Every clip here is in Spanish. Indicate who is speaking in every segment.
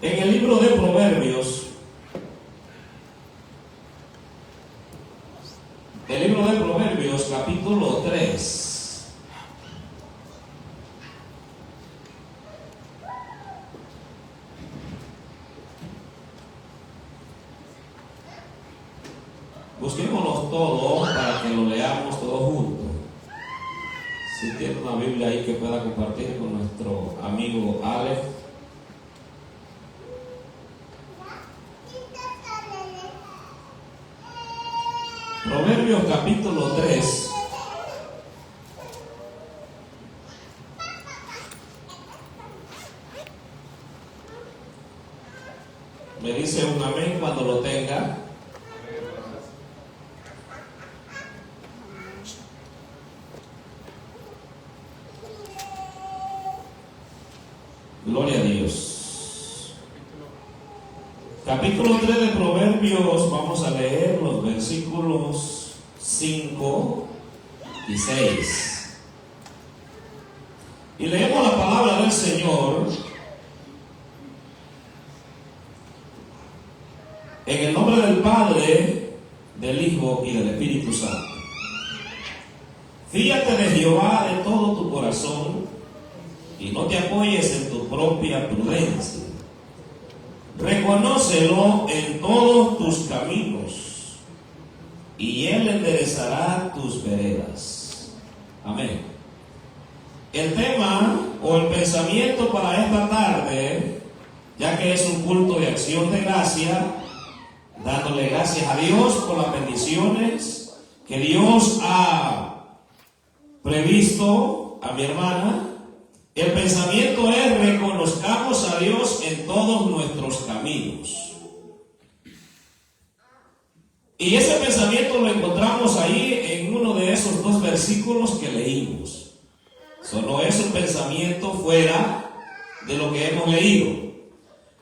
Speaker 1: En el libro de Proverbios, capítulo 3. Busquémonos todos para que lo leamos todos juntos. Si tiene una Biblia ahí que pueda compartir con nuestro amigo Alex. Proverbios capítulo 3. Me dice un amén cuando lo tenga. Gloria a Dios. Capítulo 3 de Proverbios, vamos a leer los versículos 5 y 6. Y leemos la palabra del Señor en el nombre del Padre, del Hijo y del Espíritu Santo. Fíate de Jehová de todo tu corazón y no te apoyes en tu propia prudencia. Reconócelo en todos tus caminos y Él enderezará tus veredas. Amén. El tema o el pensamiento para esta tarde, ya que es un culto de acción de gracia, dándole gracias a Dios por las bendiciones que Dios ha previsto a mi hermana. El pensamiento es: reconozcamos a Dios en todos nuestros caminos. Y ese pensamiento lo encontramos ahí en uno de esos dos versículos que leímos. Solo es un pensamiento fuera de lo que hemos leído.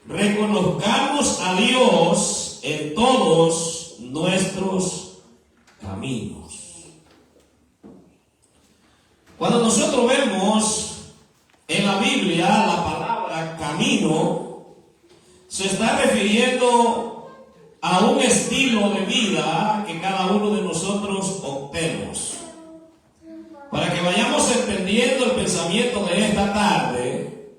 Speaker 1: Reconozcamos a Dios en todos nuestros caminos. Cuando nosotros vemos en la Biblia la palabra camino, se está refiriendo a un estilo de vida que cada uno de nosotros optemos. Para que vayamos entendiendo el pensamiento de esta tarde,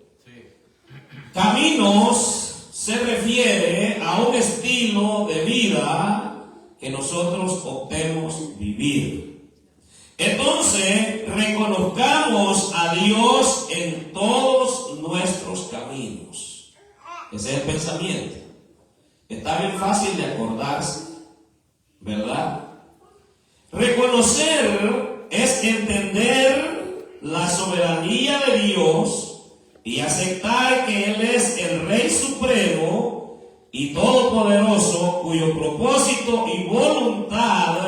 Speaker 1: caminos se refiere a un estilo de vida que nosotros optemos vivir. Entonces, reconozcamos a Dios en todos nuestros caminos. Ese es el pensamiento. Está bien fácil de acordarse, ¿verdad? Reconocer es entender la soberanía de Dios y aceptar que Él es el Rey Supremo y Todopoderoso, cuyo propósito y voluntad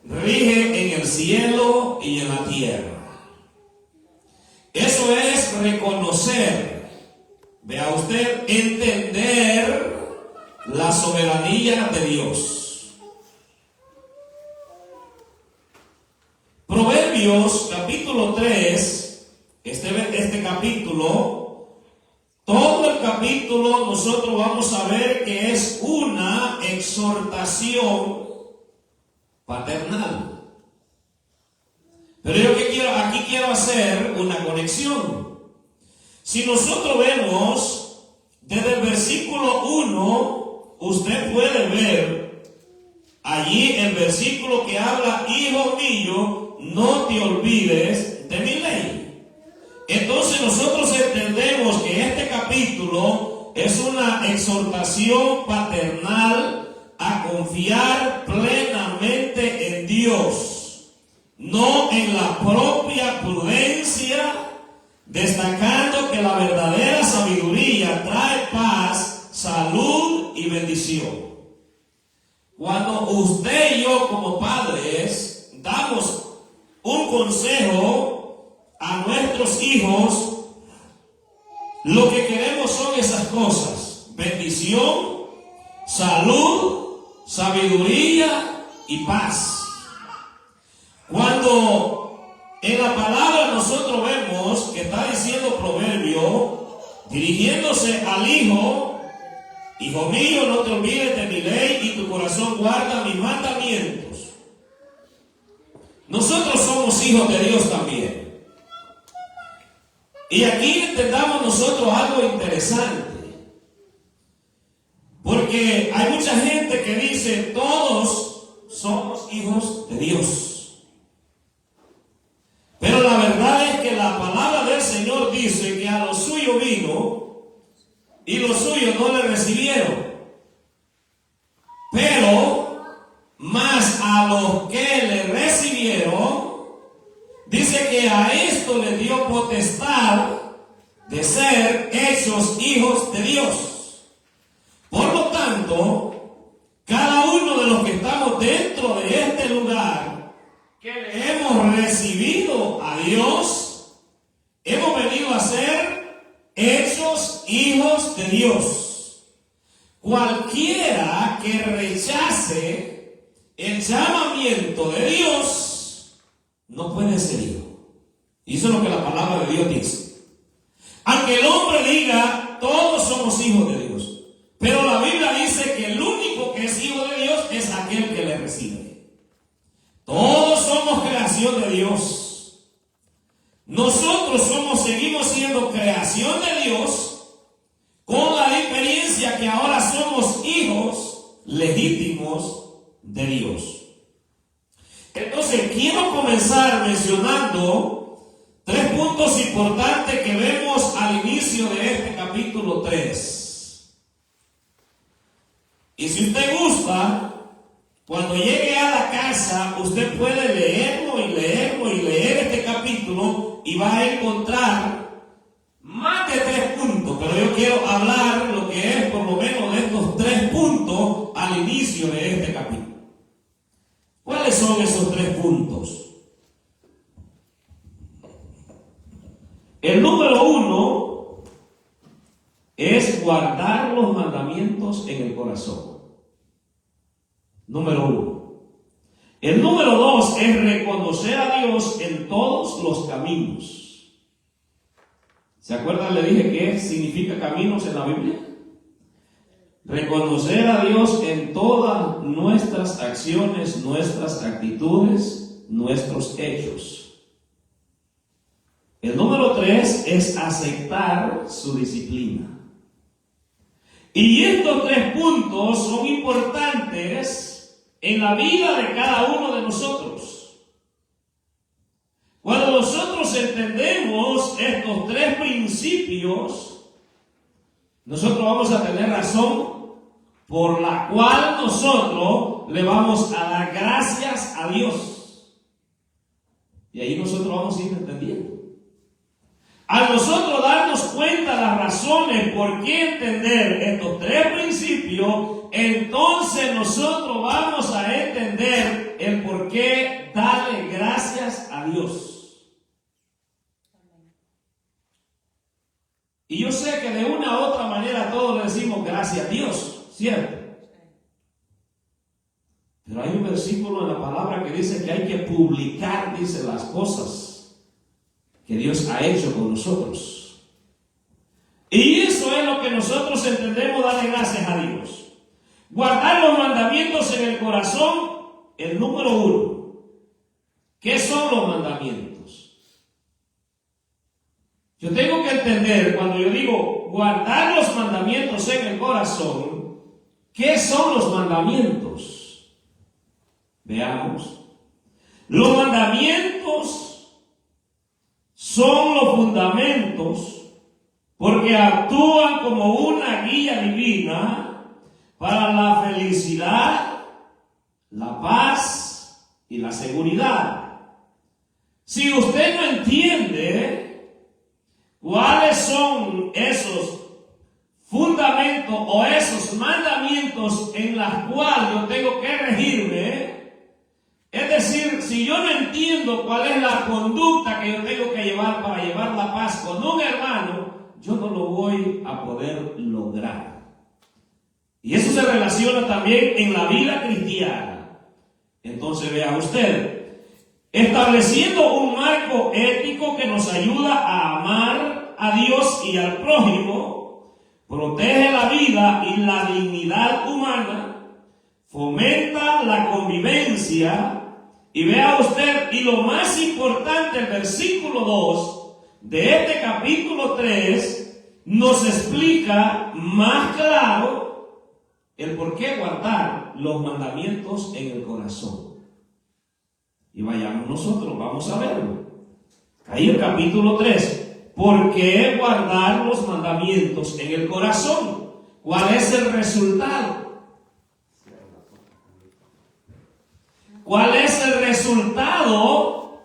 Speaker 1: rige en el cielo y en la tierra. Eso es reconocer. Vea usted, entender la soberanía de Dios. Proverbios capítulo 3, este capítulo, todo el capítulo nosotros vamos a ver que es una exhortación paternal. Pero yo aquí quiero hacer una conexión. Si nosotros vemos desde el versículo 1, usted puede ver allí el versículo que habla: hijo mío, no te olvides de mi ley. Entonces nosotros entendemos que este capítulo es una exhortación paternal a confiar plenamente en Dios, no en la propia prudencia, destacando que la verdadera sabiduría trae paz, salud y bendición. Cuando usted y yo como padres damos un consejo a nuestros hijos, lo que queremos son esas cosas: bendición, salud, sabiduría y paz. Cuando En la palabra nosotros vemos que está diciendo Proverbio, dirigiéndose al hijo: hijo mío, no te olvides de mi ley y tu corazón guarda mis mandamientos. Nosotros somos hijos de Dios también. Y aquí entendamos nosotros algo interesante. Porque hay mucha gente que dice: todos somos hijos de Dios. Pero la verdad es que la palabra del Señor dice que a los suyos vino y los suyos no le recibieron. Pero más a los que le recibieron, dice que a esto le dio potestad de ser hechos hijos de Dios. Por lo tanto, cada uno de los que estamos dentro de este lugar, que le hemos recibido a Dios, hemos venido a ser hechos hijos de Dios. Cualquiera que rechace el llamamiento de Dios no puede ser hijo. Y eso es lo que la palabra de Dios dice. Aunque el hombre diga: todos somos hijos de Dios, pero la Biblia dice que el único que es hijo de Dios es aquel que le recibe. Todos somos creación de Dios. Nosotros seguimos siendo creación de Dios, con la diferencia que ahora somos hijos legítimos de Dios. Entonces quiero comenzar mencionando 3 puntos importantes que vemos al inicio de este capítulo 3. Y si usted gusta, cuando llegue a la casa, usted puede leerlo y leerlo y leer este capítulo y va a encontrar más de 3 puntos. Pero yo quiero hablar lo que es por lo menos de estos 3 puntos al inicio de este capítulo. ¿Cuáles son esos 3 puntos? El número 1 es guardar los mandamientos en el corazón. Número 1. El número 2 es reconocer a Dios en todos los caminos. ¿Se acuerdan? Le dije qué significa caminos en la Biblia. Reconocer a Dios en todas nuestras acciones, nuestras actitudes, nuestros hechos. El número 3 es aceptar su disciplina. Y estos 3 puntos son importantes en la vida de cada uno de nosotros. Cuando nosotros entendemos estos 3 principios, nosotros vamos a tener razón por la cual nosotros le vamos a dar gracias a Dios. Y ahí nosotros vamos a ir entendiendo. Al nosotros darnos cuenta de las razones por qué entender estos 3 principios, entonces nosotros vamos a entender el por qué darle gracias a Dios. Y yo sé que de una u otra manera todos le decimos gracias a Dios, ¿cierto? Pero hay un versículo en la palabra que dice que hay que publicar, dice, las cosas que Dios ha hecho con nosotros. Y eso es lo que nosotros entendemos darle gracias a Dios. Guardar los mandamientos en el corazón, el número 1. ¿Qué son los mandamientos? Yo tengo que entender, cuando yo digo guardar los mandamientos en el corazón, ¿qué son los mandamientos? Veamos. Los mandamientos son los fundamentos porque actúan como una guía divina para la felicidad, la paz y la seguridad. Si usted no entiende cuáles son esos fundamentos o esos mandamientos en los cuales yo tengo que regirme, es decir, si yo no entiendo cuál es la conducta que yo tengo que llevar para llevar la paz con un hermano, yo no lo voy a poder lograr. Y eso se relaciona también en la vida cristiana. Entonces vea usted, estableciendo un marco ético que nos ayuda a amar a Dios y al prójimo, protege la vida y la dignidad humana, fomenta la convivencia. Y vea usted, y lo más importante, el versículo 2 de este capítulo 3 nos explica más claro el por qué guardar los mandamientos en el corazón. Y vayamos nosotros, vamos a verlo. Ahí el capítulo 3. ¿Por qué guardar los mandamientos en el corazón? ¿Cuál es el resultado? ¿Cuál es el resultado?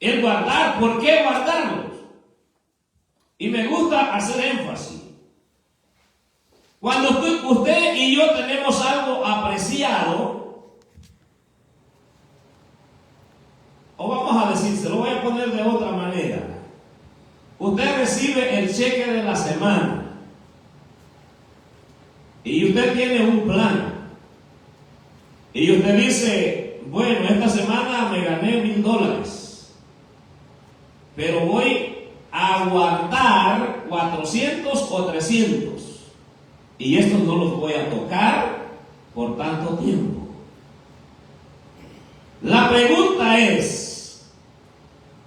Speaker 1: El guardar. ¿Por qué guardarlos? Y me gusta hacer énfasis. Cuando usted y yo tenemos algo apreciado, o vamos a decir, se lo voy a poner de otra manera. Usted recibe el cheque de la semana y usted tiene un plan. Y usted dice, bueno, esta semana me gané $1,000, pero voy a guardar 400 o 300 y estos no los voy a tocar por tanto tiempo. La pregunta es,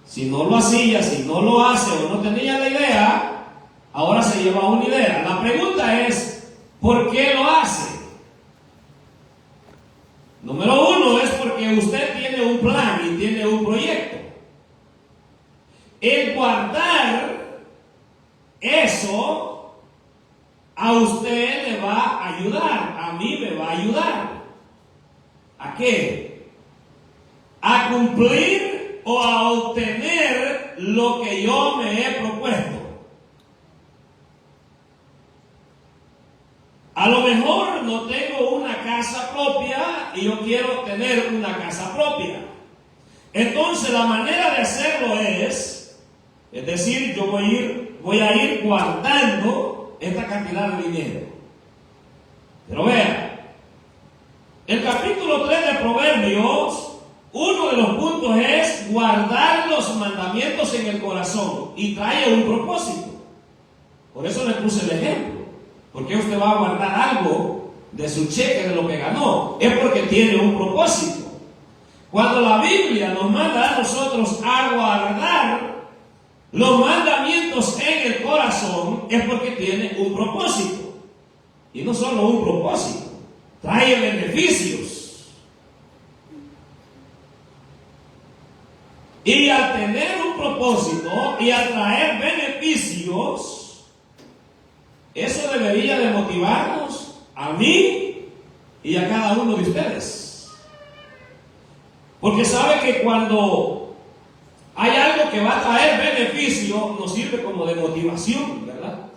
Speaker 1: si no lo hacía, si no lo hace o no tenía la idea, ahora se lleva una idea. La pregunta es, ¿por qué lo hace? Número uno es porque usted tiene un plan y tiene un proyecto. El guardar eso a usted le va a ayudar, a mí me va a ayudar. ¿A qué? A cumplir o a obtener lo que yo me he propuesto. A lo mejor no tengo una casa propia y yo quiero tener una casa propia. Entonces la manera de hacerlo es decir, yo voy a ir guardando esta cantidad de dinero. Pero vean, el capítulo 3 de Proverbios, uno de los puntos es guardar los mandamientos en el corazón y trae un propósito. Por eso le puse el ejemplo. ¿Por qué usted va a guardar algo de su cheque, de lo que ganó? Es porque tiene un propósito. Cuando la Biblia nos manda a nosotros a guardar los mandamientos en el corazón, es porque tiene un propósito. Y no solo un propósito, trae beneficios. Y al tener un propósito y al traer beneficios, eso debería de motivarnos a mí y a cada uno de ustedes. Porque sabe que cuando hay algo que va a traer beneficio, nos sirve como de motivación, ¿verdad?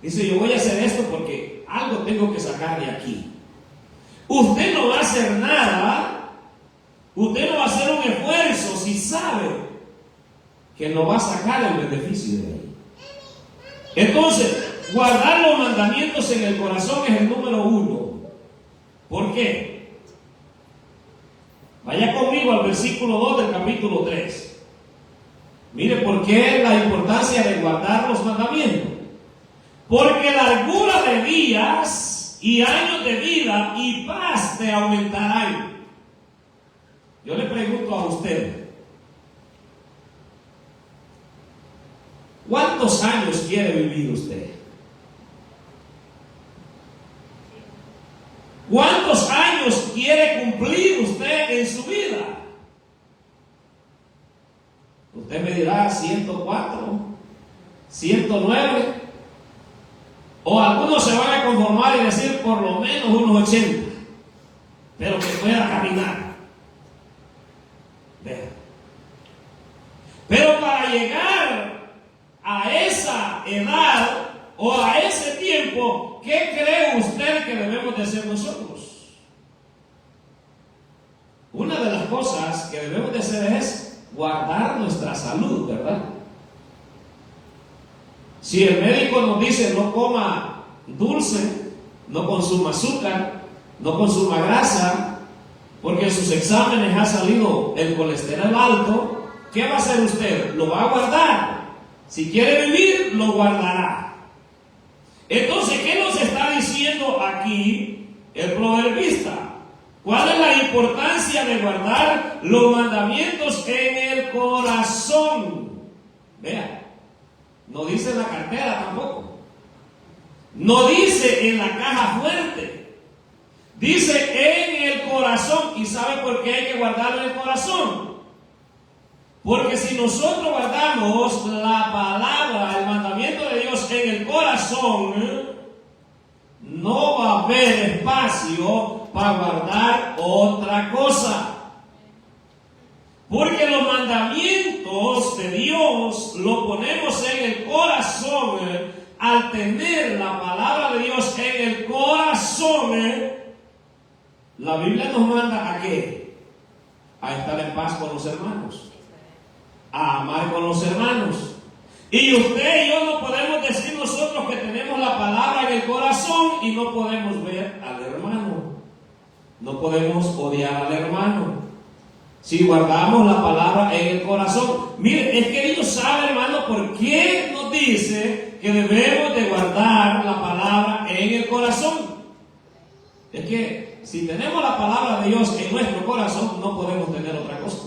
Speaker 1: Dice, yo voy a hacer esto porque algo tengo que sacar de aquí. Usted no va a hacer nada, usted no va a hacer un esfuerzo si sabe que no va a sacar el beneficio de ahí. Entonces, guardar los mandamientos en el corazón es el número 1. ¿Por qué? Vaya conmigo al versículo 2 del capítulo 3. Mire por qué la importancia de guardar los mandamientos. Porque largura de días y años de vida y paz te aumentarán. Yo le pregunto a usted, ¿cuántos años quiere vivir usted? ¿Cuántos años quiere cumplir usted en su vida? Usted me dirá 104, 109, o algunos se van a conformar y decir por lo menos unos 80, pero que pueda caminar. Vean. Pero para llegar a esa edad o a ese tiempo, ¿qué cree usted que debemos de hacer nosotros? Una de las cosas que debemos de hacer es guardar nuestra salud, ¿verdad? Si el médico nos dice no coma dulce, no consuma azúcar, no consuma grasa, porque en sus exámenes ha salido el colesterol alto, ¿qué va a hacer usted? Lo va a guardar. Si quiere vivir, lo guardará. Entonces, ¿qué nos está diciendo aquí el proverbista? ¿Cuál es la importancia de guardar los mandamientos en el corazón? Vea, no dice en la cartera tampoco. No dice en la caja fuerte. Dice en el corazón. ¿Y sabe por qué hay que guardarlo en el corazón? Porque si nosotros guardamos la palabra, el mandamiento de Dios en el corazón, no va a haber espacio para guardar otra cosa. Porque los mandamientos de Dios los ponemos en el corazón. Al tener la palabra de Dios en el corazón, la Biblia nos manda ¿a qué? A estar en paz con los hermanos, a amar con los hermanos. Y usted y yo no podemos decir nosotros que tenemos la palabra en el corazón y no podemos ver al hermano. No podemos odiar al hermano si guardamos la palabra en el corazón. Mire, es que ellos saben, hermano, por qué nos dice que debemos de guardar la palabra en el corazón. Es que si tenemos la palabra de Dios en nuestro corazón, no podemos tener otra cosa.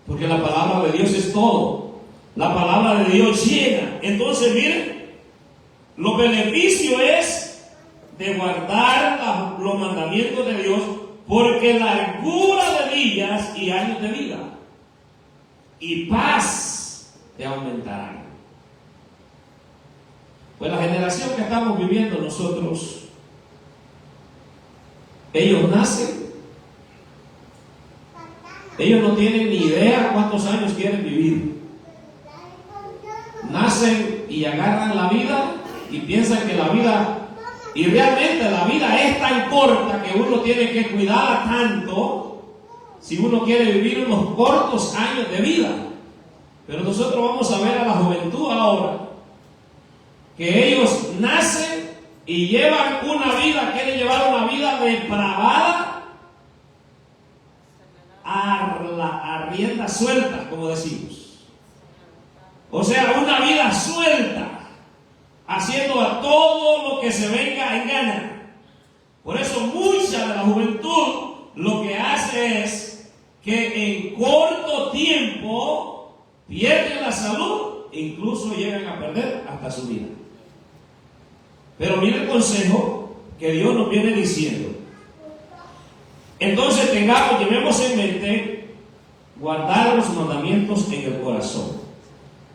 Speaker 1: Porque la palabra de Dios es todo. La palabra de Dios llena. Entonces, miren, los beneficios es de guardar los mandamientos de Dios, porque largura de días y años de vida y paz te aumentarán. Pues la generación que estamos viviendo nosotros, ellos nacen, ellos no tienen ni idea cuántos años quieren vivir. Nacen y agarran la vida y piensan que la vida, y realmente la vida es tan corta que uno tiene que cuidarla tanto si uno quiere vivir unos cortos años de vida. Pero nosotros vamos a ver a la juventud ahora, que ellos nacen y llevan una vida, quieren llevar una vida depravada a rienda suelta, como decimos. O sea, una vida suelta, haciendo a todo lo que se venga en gana. Por eso mucha de la juventud lo que hace es que en corto tiempo pierden la salud e incluso llegan a perder hasta su vida. Pero mire el consejo que Dios nos viene diciendo. Entonces llevemos en mente guardar los mandamientos en el corazón.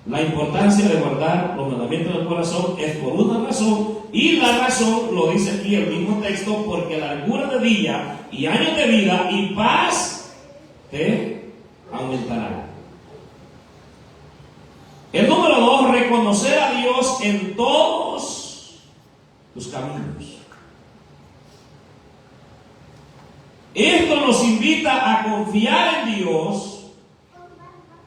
Speaker 1: La importancia de guardar los mandamientos del corazón es por una razón, y la razón lo dice aquí el mismo texto, porque largura de día y años de vida y paz te aumentarán. El número 2, reconocer a Dios en todos tus caminos. Esto nos invita a confiar en Dios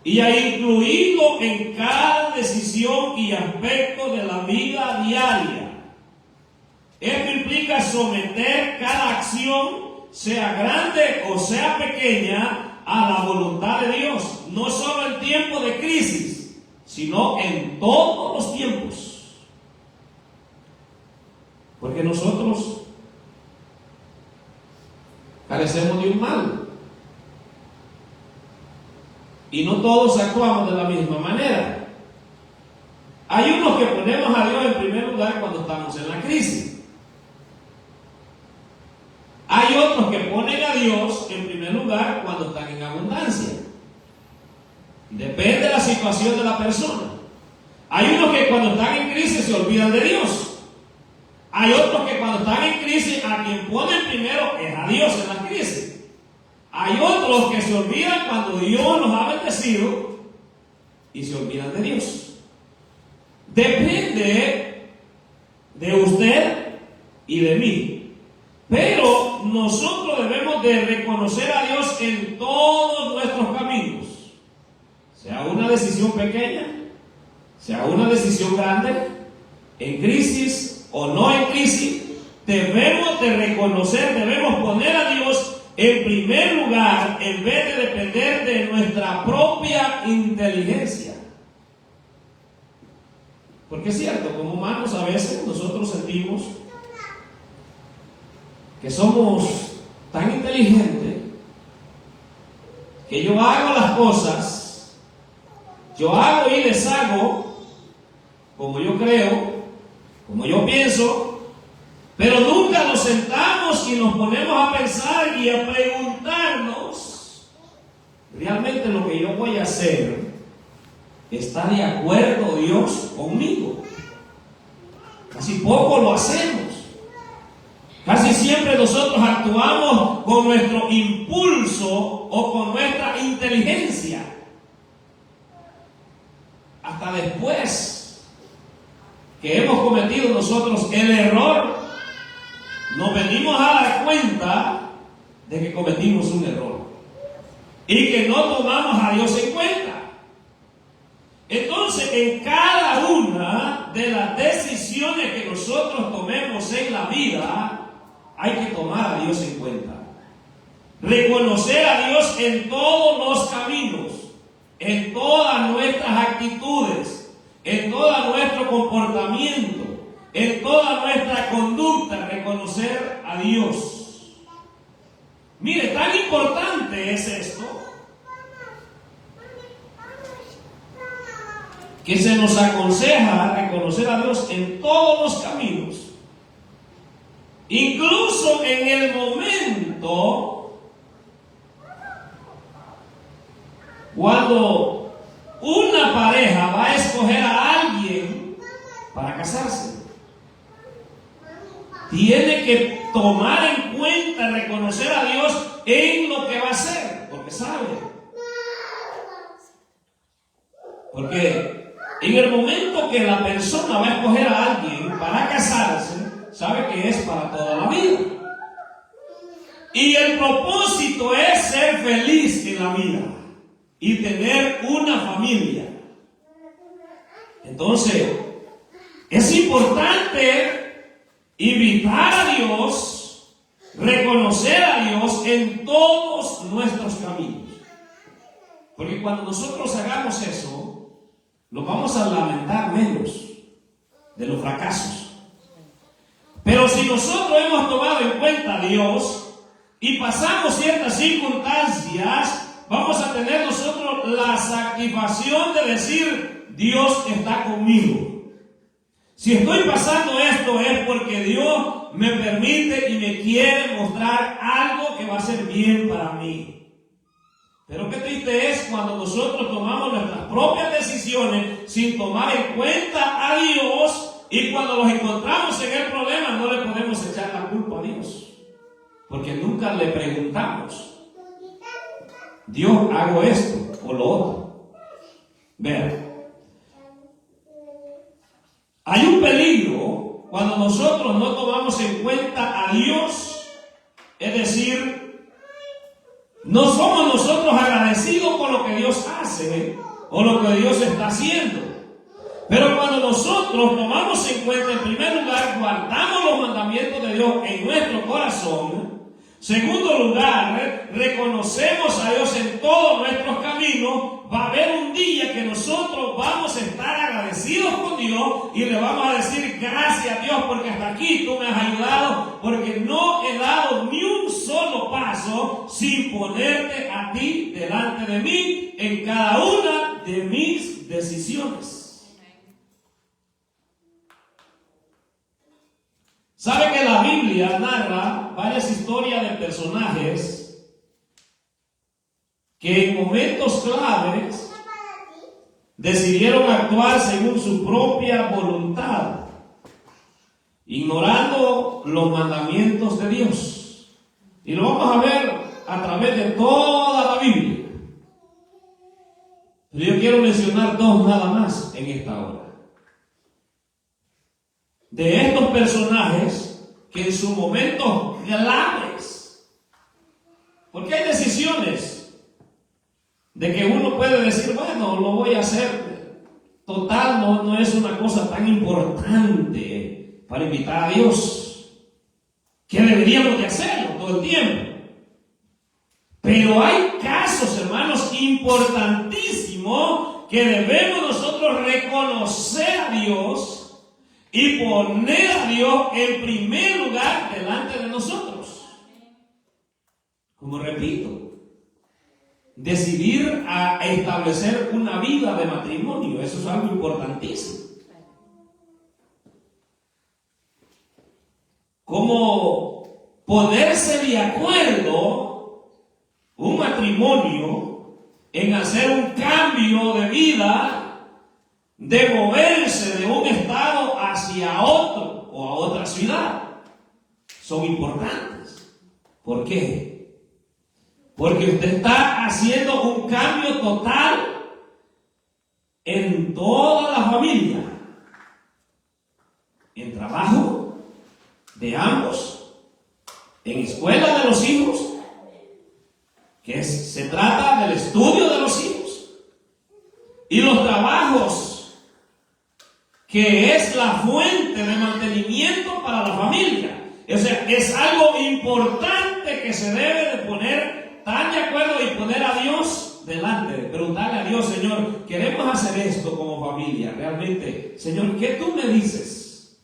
Speaker 1: y a incluirlo en cada decisión y aspecto de la vida diaria. Esto implica someter cada acción, sea grande o sea pequeña, a la voluntad de Dios, no solo en tiempo de crisis, sino en todos los tiempos. Porque nosotros carecemos de un mal. Y no todos actuamos de la misma manera. Hay unos que ponemos a Dios en primer lugar cuando estamos en la crisis. Hay otros que ponen a Dios en primer lugar cuando están en abundancia. Depende de la situación de la persona. Hay unos que cuando están en crisis se olvidan de Dios. Hay otros que cuando están en crisis a quien ponen primero es a Dios en la crisis. Hay otros que se olvidan cuando Dios los ha bendecido y se olvidan de Dios. Depende de usted y de mí. Pero nosotros debemos de reconocer a Dios en todos nuestros caminos. Sea una decisión pequeña, sea una decisión grande, en crisis o no en crisis, debemos de reconocer, debemos poner a Dios en primer lugar en vez de depender de nuestra propia inteligencia. Porque es cierto, como humanos a veces nosotros sentimos que somos tan inteligentes que yo hago las cosas, yo hago y deshago como yo creo, como yo pienso, pero nunca nos sentamos y nos ponemos a pensar y a preguntarnos, ¿realmente lo que yo voy a hacer está de acuerdo Dios conmigo? Casi poco lo hacemos. Casi siempre nosotros actuamos con nuestro impulso o con nuestra inteligencia. Hasta después que hemos cometido nosotros el error, nos venimos a dar cuenta de que cometimos un error y que no tomamos a Dios en cuenta. Entonces, en cada una de las decisiones que nosotros tomemos en la vida, hay que tomar a Dios en cuenta. Reconocer a Dios en todos los caminos, en todas nuestras actitudes, en todo nuestro comportamiento, en toda nuestra conducta, reconocer a Dios. Mire, tan importante es esto, que se nos aconseja reconocer a Dios en todos los caminos. Incluso en el momento cuando una pareja va a escoger a alguien para casarse, tiene que tomar en cuenta, reconocer a Dios en lo que va a hacer, porque sabe. Porque en el momento que la persona va a escoger a alguien para casarse, sabe que es para toda la vida. Y el propósito es ser feliz en la vida y tener una familia. Entonces, es importante invitar a Dios, reconocer a Dios en todos nuestros caminos. Porque cuando nosotros hagamos eso, nos vamos a lamentar menos de los fracasos. Pero si nosotros hemos tomado en cuenta a Dios y pasamos ciertas circunstancias, vamos a tener nosotros la satisfacción de decir, Dios está conmigo. Si estoy pasando esto es porque Dios me permite y me quiere mostrar algo que va a ser bien para mí. Pero qué triste es cuando nosotros tomamos nuestras propias decisiones sin tomar en cuenta a Dios, y cuando nos encontramos en el problema no le podemos echar la culpa a Dios, porque nunca le preguntamos, Dios, hago esto o lo otro. Vean, hay un peligro cuando nosotros no tomamos en cuenta a Dios, es decir, no somos nosotros agradecidos por lo que Dios hace o lo que Dios está haciendo. Pero cuando nosotros tomamos en cuenta, en primer lugar, guardamos los mandamientos de Dios en nuestro corazón. Segundo lugar, reconocemos a Dios en todos nuestros caminos. Va a haber un día que nosotros vamos a estar agradecidos con Dios y le vamos a decir gracias a Dios porque hasta aquí tú me has ayudado, porque no he dado ni un solo paso sin ponerte a ti delante de mí en cada una de mis decisiones. ¿Sabe que la Biblia narra varias historias de personajes que en momentos claves decidieron actuar según su propia voluntad, ignorando los mandamientos de Dios? Y lo vamos a ver a través de toda la Biblia. Pero yo quiero mencionar dos nada más en esta hora. De estos personajes que en sus momentos claves, porque hay decisiones de que uno puede decir, bueno, lo voy a hacer, total, no es una cosa tan importante para invitar a Dios, que deberíamos de hacerlo todo el tiempo. Pero hay casos, hermanos, importantísimos que debemos nosotros reconocer a Dios y poner a Dios en primer lugar delante de nosotros. Como repito, decidir a establecer una vida de matrimonio, eso es algo importantísimo. Como ponerse de acuerdo un matrimonio en hacer un cambio de vida, de moverse de un estado hacia otro o a otra ciudad, son importantes. ¿Por qué? Porque usted está haciendo un cambio total en toda la familia, en trabajo de ambos, en escuela de los hijos, se trata del estudio de los hijos, y los trabajos, que es la fuente de mantenimiento para la familia. O sea, es algo importante que se debe de poner tan de acuerdo y poner a Dios delante, preguntarle a Dios: Señor, queremos hacer esto como familia, realmente, Señor, ¿qué tú me dices?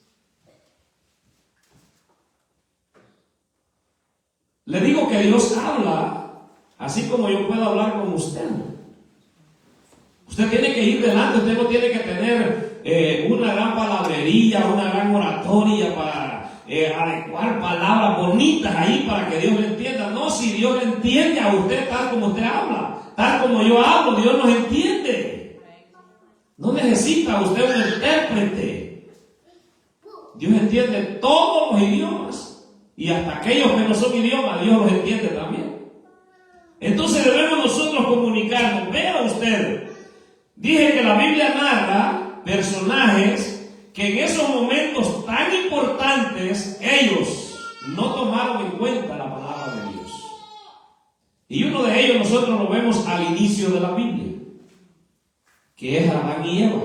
Speaker 1: Le digo que Dios habla así como yo puedo hablar con usted. Usted tiene que ir delante, usted no tiene que tener una gran palabrería, una gran oratoria para adecuar palabras bonitas ahí para que Dios le entienda. No, si Dios le entiende a usted tal como usted habla, tal como yo hablo, Dios nos entiende. No necesita usted un intérprete. Dios entiende todos los idiomas, y hasta aquellos que no son idiomas, Dios los entiende también. Entonces debemos nosotros comunicarnos. Vea usted, dije que la Biblia narra personajes que en esos momentos tan importantes ellos no tomaron en cuenta la palabra de Dios. Y uno de ellos nosotros lo vemos al inicio de la Biblia, que es Adán y Eva.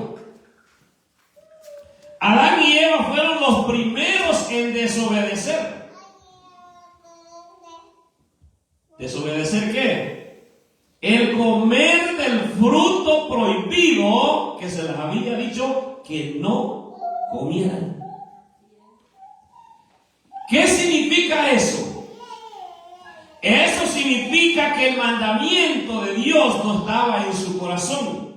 Speaker 1: Adán y Eva fueron los primeros en desobedecer. ¿Desobedecer qué? El comer del fruto prohibido que se les había dicho que no comieran. ¿Qué significa eso? Eso significa que el mandamiento de Dios no estaba en su corazón.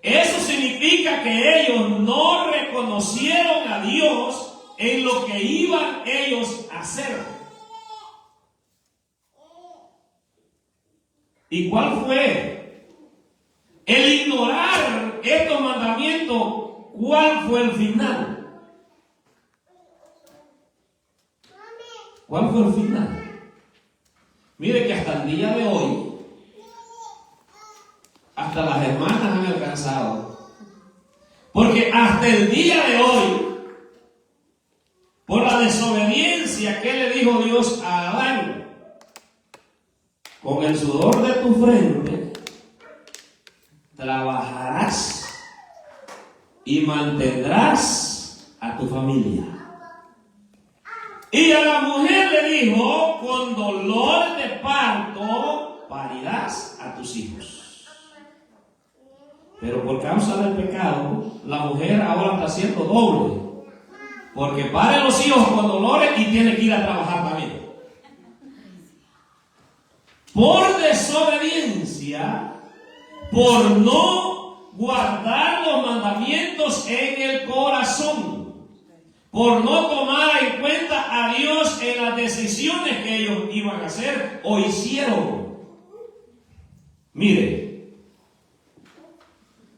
Speaker 1: Eso significa que ellos no reconocieron a Dios en lo que iban ellos a hacer. ¿Y cuál fue? El ignorar estos mandamientos, ¿cuál fue el final? ¿Cuál fue el final? Mire que hasta el día de hoy, hasta las hermanas han alcanzado. Porque hasta el día de hoy, por la desobediencia que le dijo Dios a Adán: con el sudor de tu frente trabajarás y mantendrás a tu familia. Y a la mujer le dijo: con dolor de parto parirás a tus hijos. Pero por causa del pecado, la mujer ahora está haciendo doble, porque pare los hijos con dolores y tiene que ir a trabajar también. Por desobediencia, por no guardar los mandamientos en el corazón, por no tomar en cuenta a Dios en las decisiones que ellos iban a hacer o hicieron. Mire,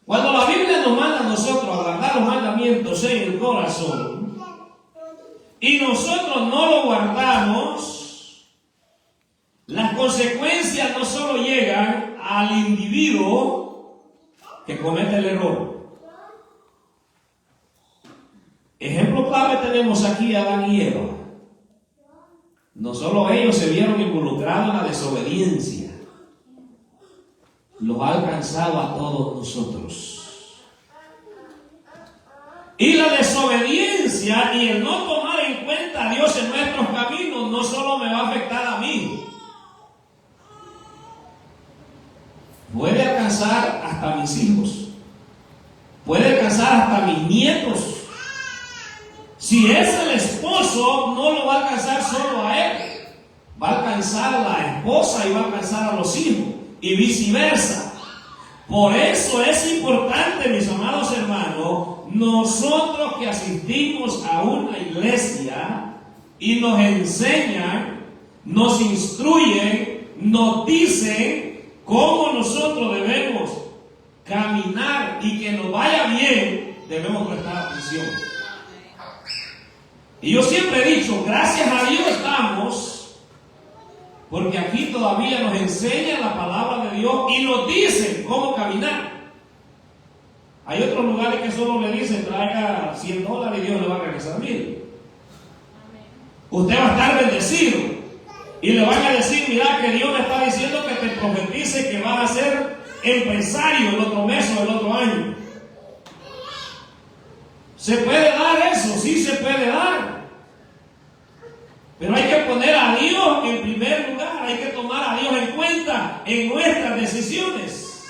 Speaker 1: cuando la Biblia nos manda a nosotros a guardar los mandamientos en el corazón y nosotros no lo guardamos, las consecuencias no solo llegan al individuo que comete el error. Ejemplo clave tenemos aquí a Adán y Eva. No solo ellos se vieron involucrados en la desobediencia, los ha alcanzado a todos nosotros. Y la desobediencia y el no tomar en cuenta a Dios en nuestros caminos no solo me va a afectar a mí, alcanzar hasta mis hijos, puede alcanzar hasta mis nietos. Si es el esposo, no lo va a alcanzar solo a él, va a alcanzar a la esposa y va a alcanzar a los hijos, y viceversa. Por eso es importante, mis amados hermanos, nosotros que asistimos a una iglesia y nos enseñan, nos instruyen, nos dicen cómo nosotros debemos caminar y que nos vaya bien, debemos prestar atención. Y yo siempre he dicho, gracias a Dios estamos, porque aquí todavía nos enseña la palabra de Dios y nos dicen cómo caminar. Hay otros lugares que solo le dicen, traiga $100 y Dios le va a regresar 1000. Usted va a estar bendecido y le van a decir, mira que Dios me está diciendo que te profetice que vas a ser empresario el otro mes o el otro año. ¿Se puede dar eso? Sí se puede dar. Pero hay que poner a Dios en primer lugar, hay que tomar a Dios en cuenta en nuestras decisiones.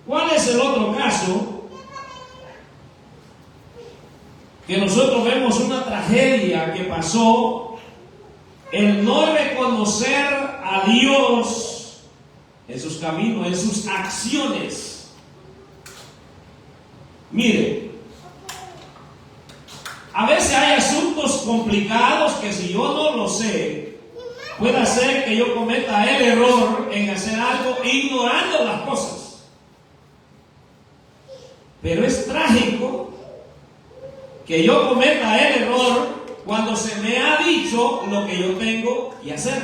Speaker 1: ¿Cuál es el otro caso? Que nosotros vemos una tragedia que pasó, el no reconocer a Dios en sus caminos, en sus acciones. Mire, a veces hay asuntos complicados que si yo no lo sé, puede ser que yo cometa el error en hacer algo ignorando las cosas. Pero es trágico que yo cometa el error cuando se me ha dicho lo que yo tengo que hacer.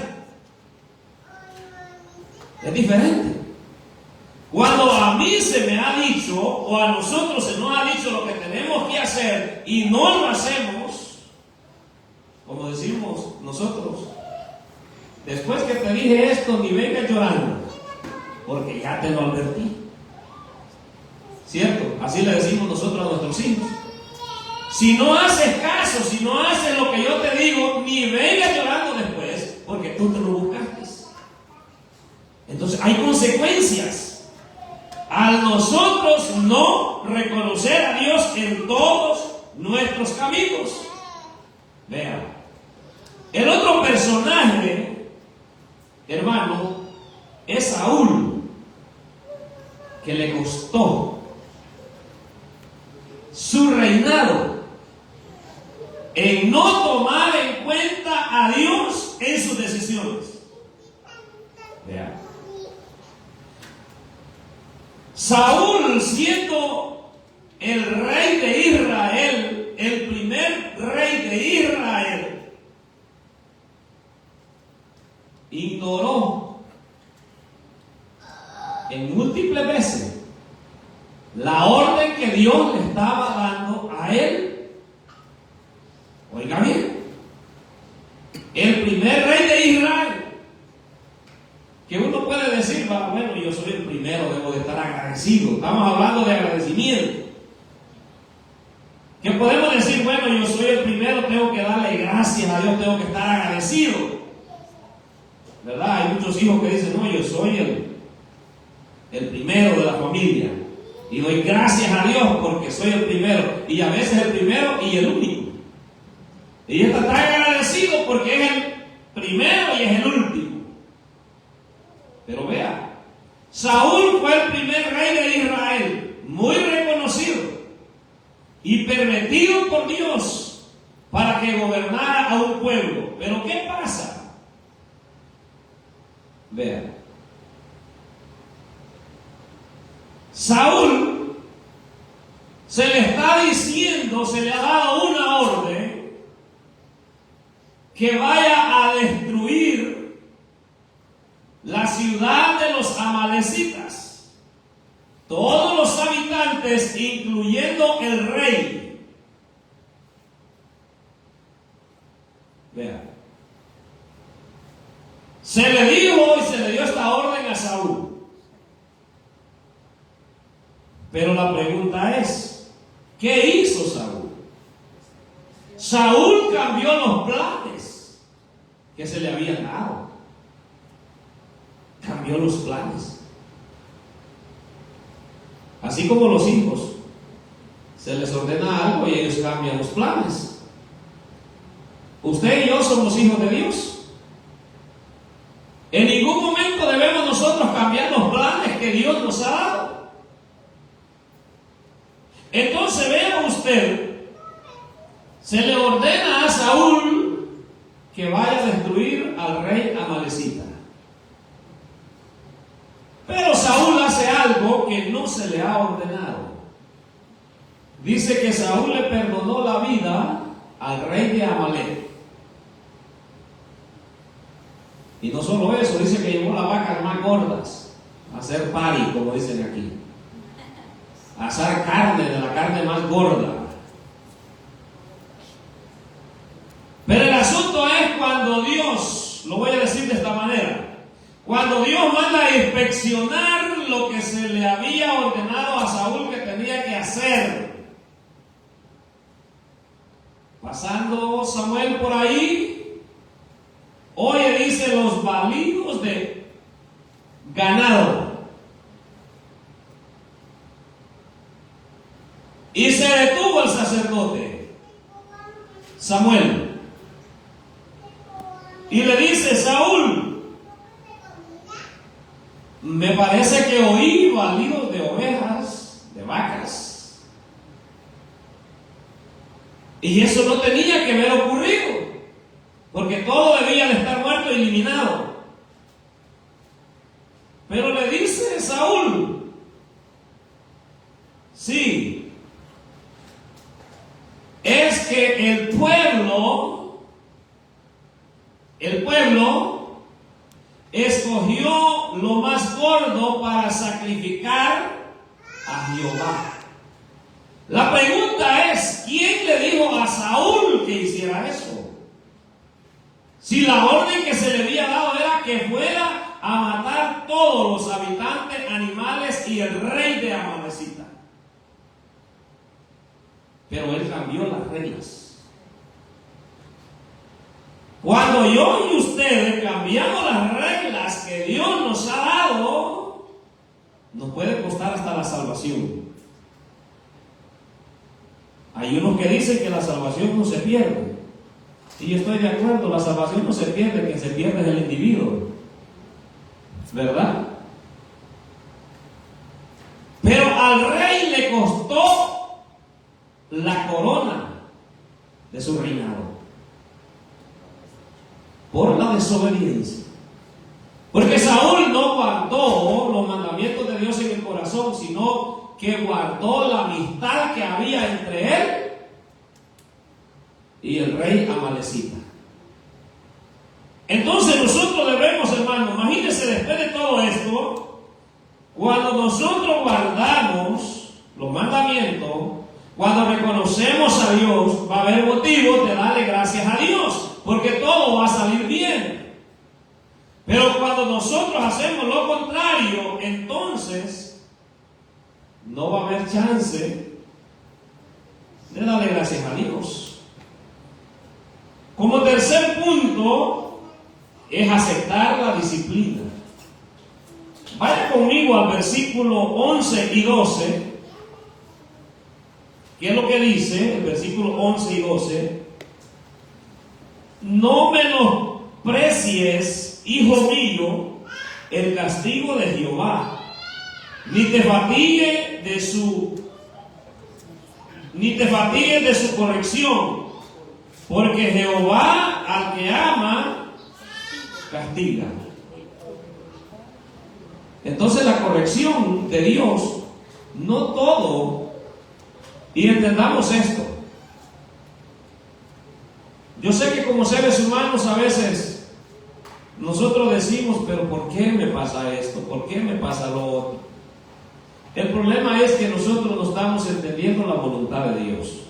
Speaker 1: Es diferente. Cuando a mí se me ha dicho, o a nosotros se nos ha dicho lo que tenemos que hacer y no lo hacemos, como decimos nosotros, después que te dije esto, ni vengas llorando, porque ya te lo advertí. ¿Cierto? Así le decimos nosotros a nuestros hijos. Si no haces caso, si no haces lo que yo te digo, ni vengas llorando después, porque tú te lo buscaste. Entonces hay consecuencias al nosotros no reconocer a Dios en todos nuestros caminos. Vean, el otro personaje, hermano, es Saúl, que le costó su reinado en no tomar en cuenta a Dios en sus decisiones. Vean, Saúl, siendo el rey de Israel, el primer rey de Israel, ignoró en múltiples veces la orden que Dios le estaba dando a él. Oiga bien, el primer rey de Israel, que uno puede decir, bueno, yo soy el primero, debo de estar agradecido. Estamos hablando de agradecimiento. Que podemos decir, bueno, yo soy el primero, tengo que darle gracias a Dios, tengo que estar agradecido. ¿Verdad? Hay muchos hijos que dicen, no, yo soy el primero de la familia. Y doy gracias a Dios porque soy el primero. Y a veces el primero y el único. Y está tan agradecido porque es el primero y es el último. Pero vea, Saúl fue el primer rey de Israel, muy reconocido y permitido por Dios para que gobernara a un pueblo. Pero ¿qué pasa? Vea, Saúl se le está diciendo, se le ha dado una orden que vaya a destruir la ciudad de los amalecitas, todos los habitantes, incluyendo el rey. Vean, se le dijo y se le dio esta orden a Saúl. Pero la pregunta es, ¿qué hizo Saúl? Saúl cambió los planes que se le habían dado. cambió los planes. Así como los hijos, se les ordena algo y ellos cambian los planes. Usted y yo somos hijos de Dios. En ningún momento debemos nosotros cambiar los planes que Dios nos ha dado. Entonces vea usted, se le ordena a Saúl que vaya a destruir al rey amalecita. Pero Saúl hace algo que no se le ha ordenado. Dice que Saúl le perdonó la vida al rey de Amalek. Y no solo eso, dice que llevó las vacas más gordas a hacer pari, como dicen aquí, a hacer carne, de la carne más gorda. Pero el asunto es cuando Dios, lo voy a decir de esta manera, cuando Dios manda a inspeccionar lo que se le había ordenado a Saúl que tenía que hacer. Pasando Samuel por ahí, oye, dice, los balidos de ganado. Y se detuvo el sacerdote Samuel y le dice: Saúl, me parece que oí balidos de ovejas, de vacas, y eso no tenía que haber ocurrido, porque todo debía de estar muerto y eliminado. Pero le dice Saúl: sí, es que el pueblo escogió lo más gordo para sacrificar a Jehová. La pregunta es, ¿quién le dijo a Saúl que hiciera eso? Si la orden que se le había dado era que fuera a matar todos los habitantes, animales y el rey de Amalecita. Pero él cambió las reglas. Cuando yo y ustedes cambiamos las reglas que Dios nos ha dado, nos puede costar hasta la salvación. Hay unos que dicen que la salvación no se pierde. Y yo estoy de acuerdo, la salvación no se pierde, quien se pierde es el individuo, ¿verdad? Pero al rey le costó la corona de su reinado por la desobediencia. Porque Saúl no guardó los mandamientos de Dios en el corazón, sino que guardó la amistad que había entre él y el rey amalecita. Entonces nosotros debemos, hermano, imagínense después de todo esto, cuando nosotros guardamos los mandamientos, cuando reconocemos a Dios, va a haber motivos de darle gracias a Dios, porque todo va a salir bien. Pero cuando nosotros hacemos lo contrario, entonces no va a haber chance de darle gracias a Dios. Como tercer punto es aceptar la disciplina. Vaya conmigo al versículo 11 y 12. ¿Qué es lo que dice el versículo 11 y 12? No menosprecies, hijo mío, el castigo de Jehová, ni te fatigues de su corrección, porque Jehová al que ama castiga. Entonces la corrección de Dios, no todo, y entendamos esto. Yo sé que como seres humanos a veces nosotros decimos, pero ¿por qué me pasa esto? ¿Por qué me pasa lo otro? El problema es que nosotros no estamos entendiendo la voluntad de Dios.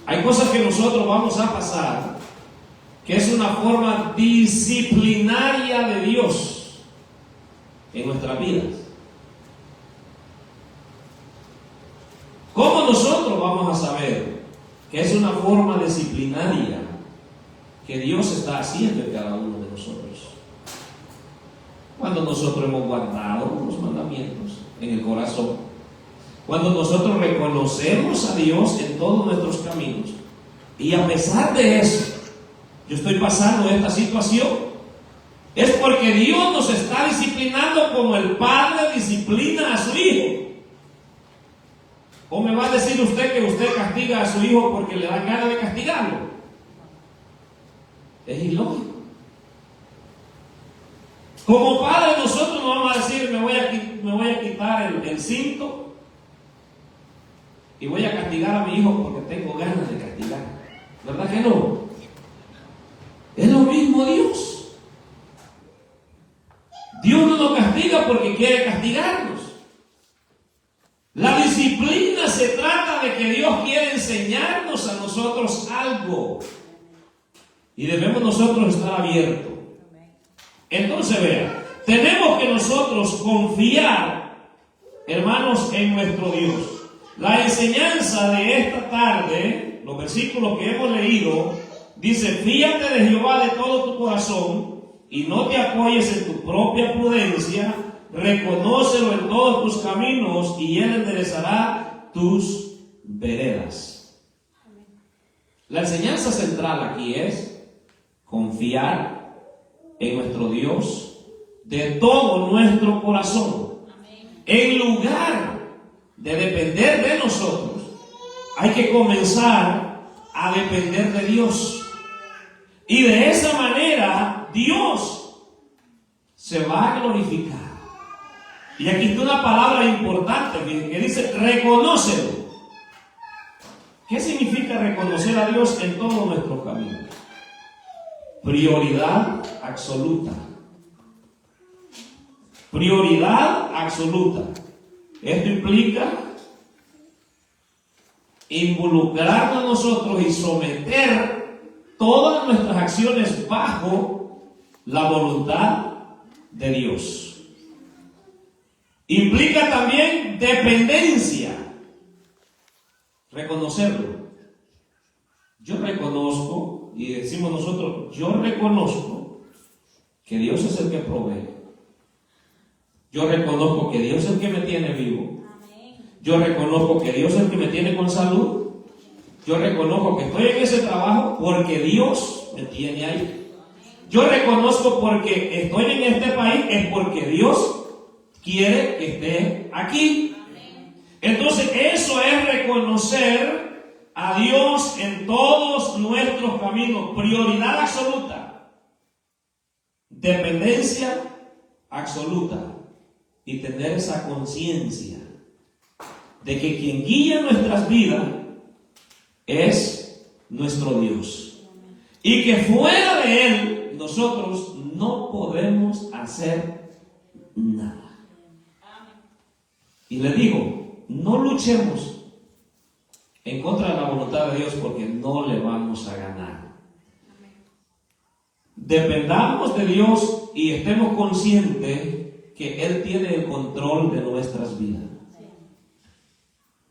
Speaker 1: Hay cosas que nosotros vamos a pasar, que es una forma disciplinaria de Dios en nuestras vidas. ¿Cómo nosotros vamos a saber que es una forma disciplinaria que Dios está haciendo en cada uno de nosotros? Cuando nosotros hemos guardado los mandamientos en el corazón, cuando nosotros reconocemos a Dios en todos nuestros caminos, y a pesar de eso, yo estoy pasando esta situación, es porque Dios nos está disciplinando como el padre disciplina a su hijo. ¿O me va a decir usted que usted castiga a su hijo porque le dan ganas de castigarlo? Es ilógico. Como padre nosotros no vamos a decir me voy a quitar el cinto y voy a castigar a mi hijo porque tengo ganas de castigar. ¿Verdad que no? Es lo mismo Dios. Dios no nos castiga porque quiere castigarnos. La disciplina se trata de que Dios quiere enseñarnos a nosotros algo. Y debemos nosotros estar abiertos. Entonces vean, tenemos que nosotros confiar, hermanos, en nuestro Dios. La enseñanza de esta tarde, los versículos que hemos leído, dice: fíate de Jehová de todo tu corazón y no te apoyes en tu propia prudencia, reconócelo en todos tus caminos y Él enderezará tus veredas. La enseñanza central aquí es confiar en nuestro Dios de todo nuestro corazón. En lugar de depender de nosotros, hay que comenzar a depender de Dios. Y de esa manera Dios se va a glorificar. Y aquí está una palabra importante que dice reconócelo. ¿Qué significa reconocer a Dios en todos nuestros caminos? Prioridad absoluta. Prioridad absoluta. Esto implica involucrarnos nosotros y someter todas nuestras acciones bajo la voluntad de Dios. Implica también dependencia. Reconocerlo. Yo reconozco, y decimos nosotros, yo reconozco que Dios es el que provee. Yo reconozco que Dios es el que me tiene vivo. Yo reconozco que Dios es el que me tiene con salud. Yo reconozco que estoy en ese trabajo porque Dios me tiene ahí. Yo reconozco porque estoy en este país es porque Dios quiere que esté aquí. Entonces eso es reconocer a Dios en todos nuestros caminos. Prioridad absoluta. Dependencia absoluta. Y tener esa conciencia de que quien guía nuestras vidas es nuestro Dios. Y que fuera de Él nosotros no podemos hacer nada. Y le digo, no luchemos en contra de la voluntad de Dios porque no le vamos a ganar. Dependamos de Dios y estemos conscientes que Él tiene el control de nuestras vidas.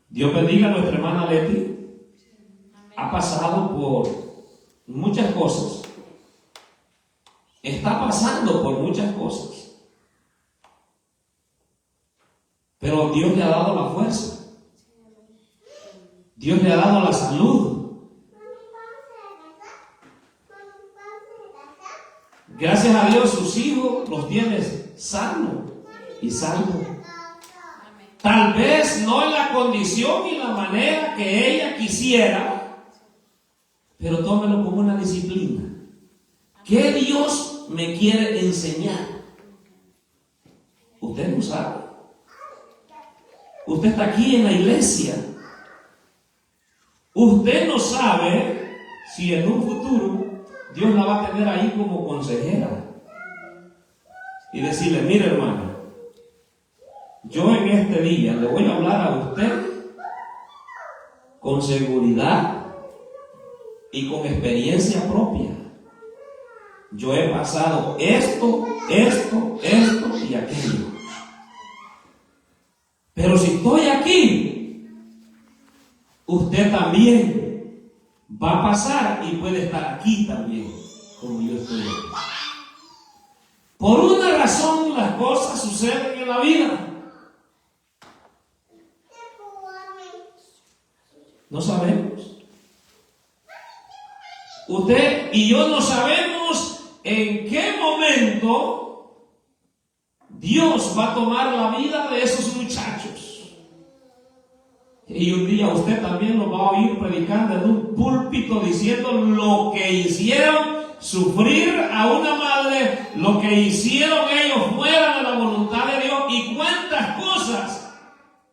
Speaker 1: Dios bendiga a nuestra hermana Leti. Ha pasado por muchas cosas. Está pasando por muchas cosas. Pero Dios le ha dado la fuerza. Dios le ha dado la salud. Gracias a Dios sus hijos los tienes sanos y salvos. Tal vez no en la condición y la manera que ella quisiera, pero tómelo como una disciplina. ¿Qué Dios me quiere enseñar? Usted no sabe. Usted está aquí en la iglesia. Usted no sabe si en un futuro Dios la va a tener ahí como consejera. Y decirle, mire hermano, yo en este día le voy a hablar a usted con seguridad y con experiencia propia. Yo he pasado esto y aquello. Pero si estoy aquí, usted también va a pasar y puede estar aquí también, como yo estoy aquí. Por una razón las cosas suceden en la vida. No sabemos. Usted y yo no sabemos en qué momento Dios va a tomar la vida de esos muchachos. Y un día usted también lo va a oír predicando en un púlpito diciendo lo que hicieron sufrir a una madre, lo que hicieron ellos fuera de la voluntad de Dios y cuántas cosas.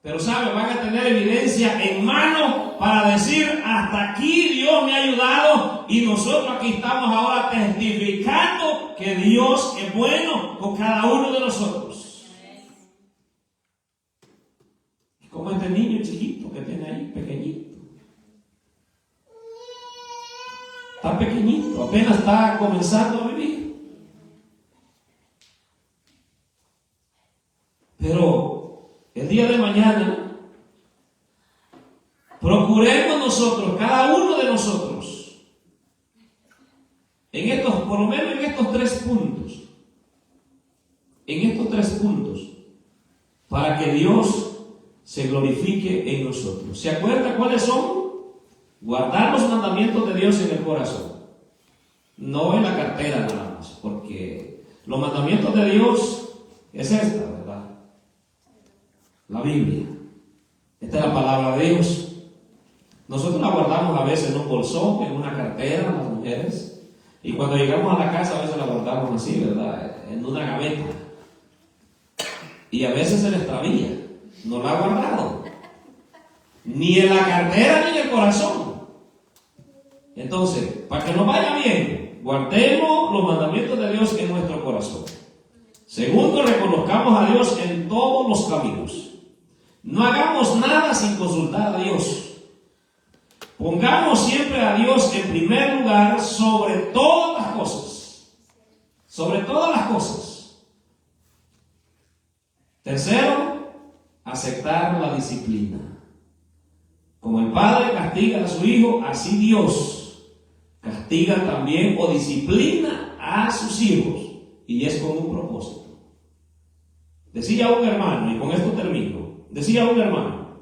Speaker 1: Pero sabe, van a tener evidencia en mano para decir, hasta aquí Dios me ha ayudado y nosotros aquí estamos ahora testificando que Dios es bueno con cada uno de nosotros. Es como este niño chiquito que tiene ahí, pequeñito. Está pequeñito, apenas está comenzando a vivir. Pero el día de mañana, procuremos nosotros, cada uno de nosotros, en estos, por lo menos en estos 3 puntos, para que Dios se glorifique en nosotros. ¿Se acuerda cuáles son? Guardar los mandamientos de Dios en el corazón, no en la cartera nada más, porque los mandamientos de Dios es esta, ¿verdad? La Biblia. Esta es la palabra de Dios. Nosotros la guardamos a veces en un bolsón, en una cartera, las mujeres, y cuando llegamos a la casa a veces la guardamos así, ¿verdad? En una gaveta. Y a veces se le extravía. No la ha guardado. Ni en la cartera ni en el corazón. Entonces, para que nos vaya bien, guardemos los mandamientos de Dios en nuestro corazón. Segundo, reconozcamos a Dios en todos los caminos. No hagamos nada sin consultar a Dios. Pongamos siempre a Dios en primer lugar sobre todas las cosas. Sobre todas las cosas. Tercero, aceptar la disciplina. Como el padre castiga a su hijo, así Dios castiga también o disciplina a sus hijos. Y es con un propósito. Decía un hermano, y con esto termino. Decía un hermano,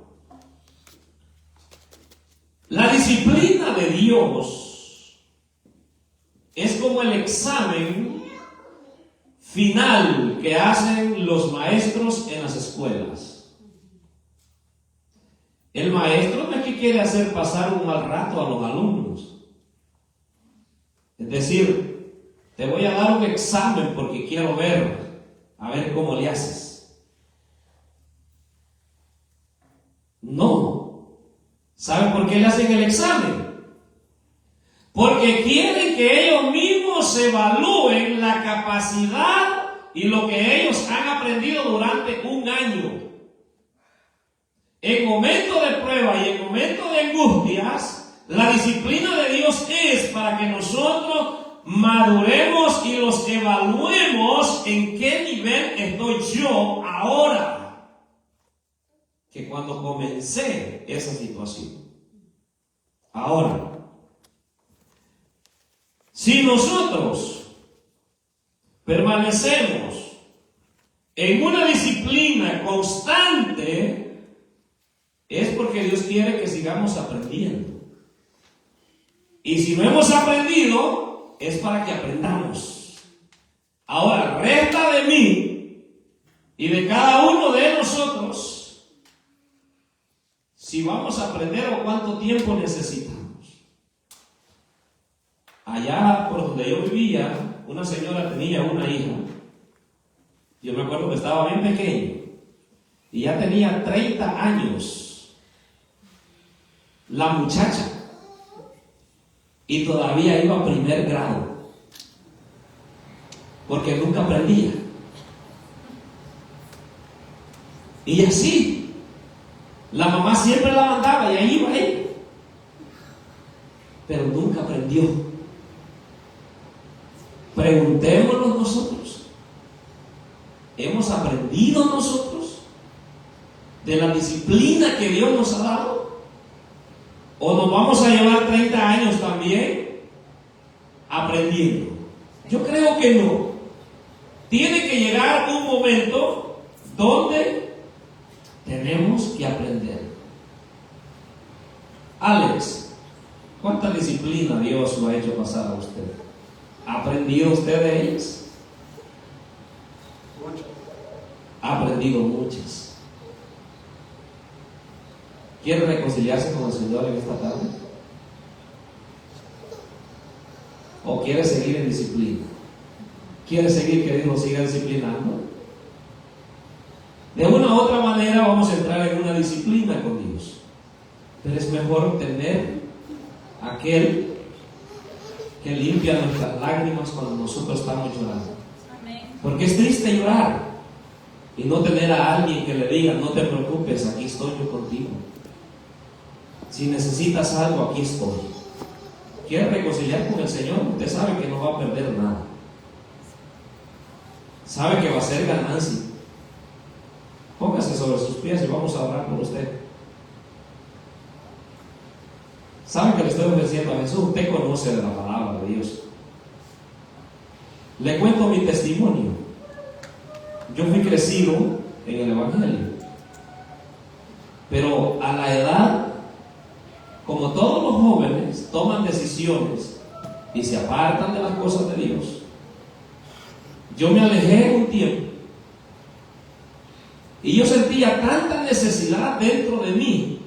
Speaker 1: la disciplina de Dios es como el examen final que hacen los maestros en las escuelas. El maestro no es que quiere hacer pasar un mal rato a los alumnos. Es decir, te voy a dar un examen porque quiero ver, a ver cómo le haces. No. ¿Saben por qué le hacen el examen? Porque quieren que ellos mismos evalúen la capacidad y lo que ellos han aprendido durante un año. En momentos de prueba y en momentos de angustias, la disciplina de Dios es para que nosotros maduremos y los evaluemos en qué nivel estoy yo ahora que cuando comencé esa situación. Ahora, si nosotros permanecemos en una disciplina constante, es porque Dios quiere que sigamos aprendiendo. Y si no hemos aprendido, es para que aprendamos. Ahora, resta de mí y de cada uno de nosotros si vamos a aprender o cuánto tiempo necesitamos. Allá por donde yo vivía, una señora tenía una hija. Yo me acuerdo que estaba bien pequeño y ya tenía 30 años la muchacha y todavía iba a primer grado porque nunca aprendía. Y así la mamá siempre la mandaba y ahí iba ella, pero nunca aprendió. Preguntémonos nosotros, ¿hemos aprendido nosotros de la disciplina que Dios nos ha dado? ¿O nos vamos a llevar 30 años también aprendiendo? Yo creo que no. tiene que llegar un momento donde tenemos que aprender. Alex, ¿cuánta disciplina Dios lo ha hecho pasar a usted? ¿Ha aprendido usted de ellas? Ha aprendido muchas. ¿Quiere reconciliarse con el Señor en esta tarde? ¿O quiere seguir en disciplina? ¿Quiere seguir que Dios lo siga disciplinando? De una u otra manera vamos a entrar en una disciplina con Dios. Pero es mejor tener aquel que limpia nuestras lágrimas cuando nosotros estamos llorando. Porque es triste llorar y no tener a alguien que le diga: no te preocupes, aquí estoy yo contigo. Si necesitas algo, aquí estoy. ¿Quiere reconciliar con el Señor? Usted sabe que no va a perder nada. Sabe que va a ser ganancia. Póngase sobre sus pies y vamos a orar por usted. ¿Sabe que le estoy ofreciendo a Jesús? Usted conoce de la palabra de Dios. Le cuento mi testimonio. Yo fui crecido en el Evangelio, pero a la edad, como todos los jóvenes, toman decisiones y se apartan de las cosas de Dios. Yo me alejé un tiempo y yo sentía tanta necesidad dentro de mí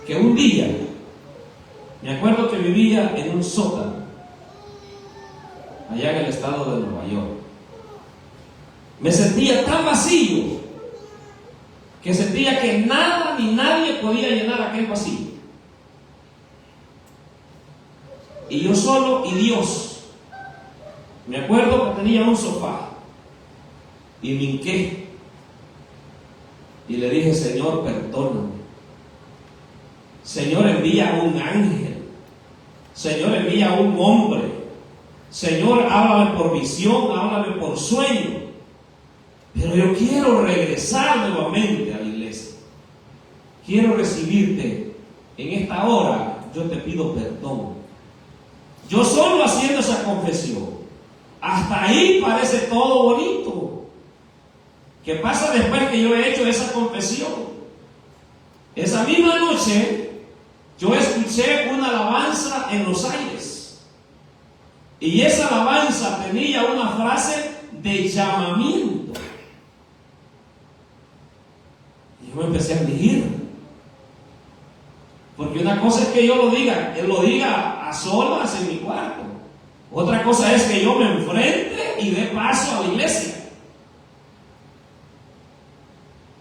Speaker 1: que un día, me acuerdo que vivía en un sótano allá en el estado de Nueva York. Me sentía tan vacío que sentía que nada ni nadie podía llenar aquel vacío. Y yo solo y Dios. Me acuerdo que tenía un sofá y me hinqué y le dije: Señor, perdóname. Señor, envía un ángel. Señor, envía un hombre. Señor, háblame por visión, háblame por sueño. Pero yo quiero regresar nuevamente a la iglesia. Quiero recibirte en esta hora. Yo te pido perdón. Yo solo haciendo esa confesión, hasta ahí parece todo bonito. ¿Qué pasa después que yo he hecho esa confesión? Esa misma noche yo escuché una alabanza en los aires, y esa alabanza tenía una frase de llamamiento. Y yo me empecé a afligir, porque una cosa es que yo lo diga, él lo diga a solas en mi cuarto. Otra cosa es que yo me enfrente y dé paso a la iglesia.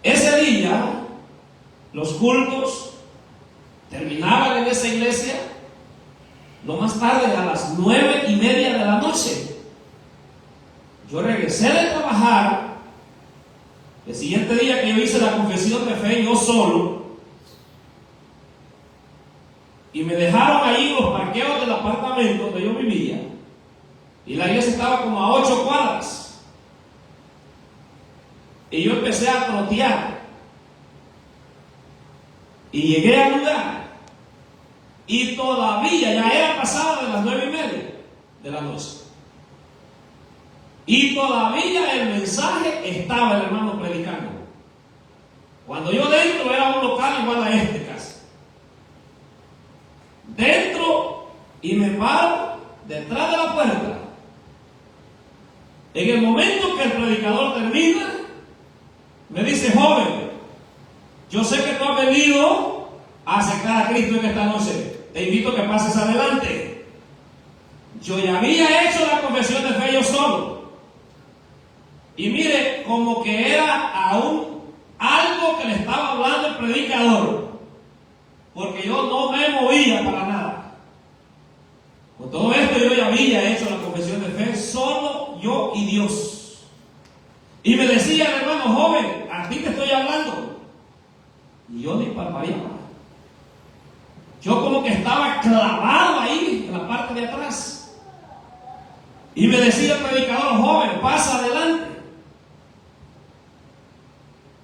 Speaker 1: Ese día los cultos terminaban en esa iglesia lo más tarde a las 9:30 de la noche. Yo regresé de trabajar el siguiente día que yo hice la confesión de fe yo solo, y me dejaron ahí en los parqueos del apartamento donde yo vivía, y la iglesia estaba como a 8 cuadras, y yo empecé a trotear y llegué al lugar, y todavía ya era pasada de las 9:30 de la noche, y todavía el mensaje estaba el hermano predicando. Cuando yo dentro era un local igual a este casi. Dentro, y me paro detrás de la puerta. En el momento que el predicador termina, me dice: joven, yo sé que tú has venido a aceptar a Cristo en esta noche. Te invito a que pases adelante. Yo ya había hecho la confesión de fe yo solo. Y mire, como que era aún algo que le estaba hablando el predicador, porque yo no me movía para nada. Con todo esto yo ya había hecho la confesión de fe, solo yo y Dios. Y me decía el hermano: joven, a ti te estoy hablando. Y yo ni parpadeaba. Yo como que estaba clavado ahí, en la parte de atrás. Y me decía el predicador: joven, pasa adelante.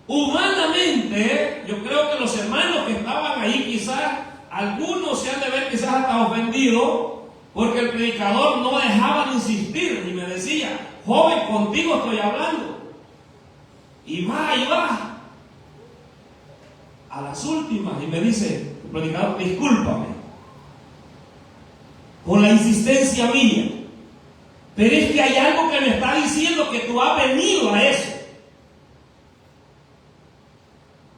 Speaker 1: Humanamente, yo creo que los hermanos que estaban ahí, quizás algunos se han de ver quizás hasta ofendidos, Porque el predicador no dejaba de insistir y me decía, joven, contigo estoy hablando. Y va. A las últimas, y me dice el predicador, discúlpame por la insistencia mía, pero es que hay algo que me está diciendo que tú has venido a eso.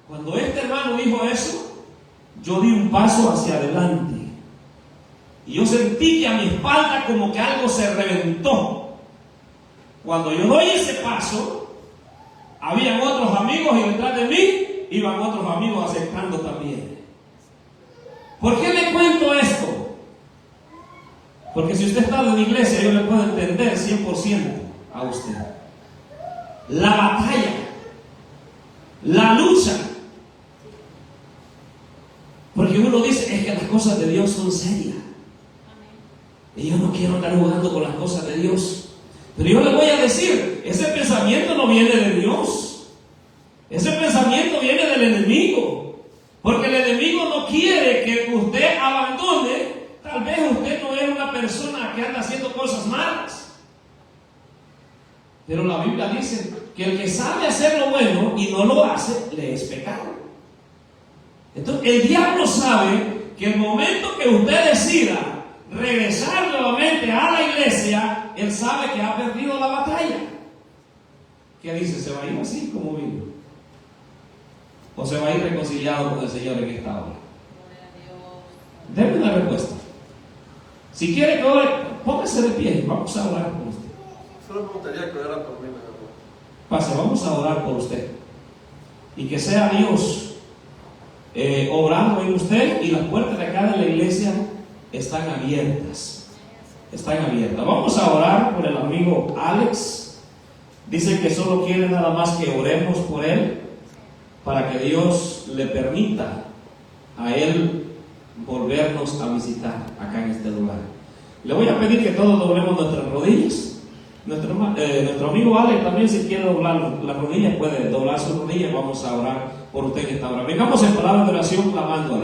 Speaker 1: Cuando este hermano dijo eso, yo di un paso hacia adelante y yo sentí que a mi espalda como que algo se reventó. Cuando yo doy ese paso, habían otros amigos y detrás de mí iban otros amigos aceptando también. ¿Por qué le cuento esto? Porque si usted está en la iglesia, yo le puedo entender 100% a usted. La batalla, la lucha. Porque uno dice, es que las cosas de Dios son serias. Y yo no quiero andar jugando con las cosas de Dios. Pero yo le voy a decir, ese pensamiento no viene de Dios. Ese pensamiento viene del enemigo. Porque el enemigo no quiere que usted abandone. Tal vez usted no es una persona que anda haciendo cosas malas. Pero la Biblia dice que el que sabe hacer lo bueno y no lo hace, le es pecado. Entonces el diablo sabe que el momento que usted decida regresar nuevamente a la iglesia, él sabe que ha perdido la batalla. ¿Qué dice? ¿Se va a ir así como vino? ¿O se va a ir reconciliado con el Señor en esta hora? Deme una respuesta. Si quiere que ore, póngase de pie. Vamos a orar por usted.
Speaker 2: Solo me gustaría que orara por mí.
Speaker 1: Pase, vamos a orar por usted. Y que sea Dios obrando en usted, y las puertas de acá de la iglesia están abiertas. Están abiertas. Vamos a orar por el amigo Alex. Dice que solo quiere nada más que oremos por él, para que Dios le permita a él volvernos a visitar acá en este lugar. Le voy a pedir que todos doblemos nuestras rodillas. Nuestro amigo Alex también, si quiere doblar las rodillas, puede doblar sus rodillas. Vamos a orar por usted en esta hora. Vengamos en palabras de oración clamando a Dios.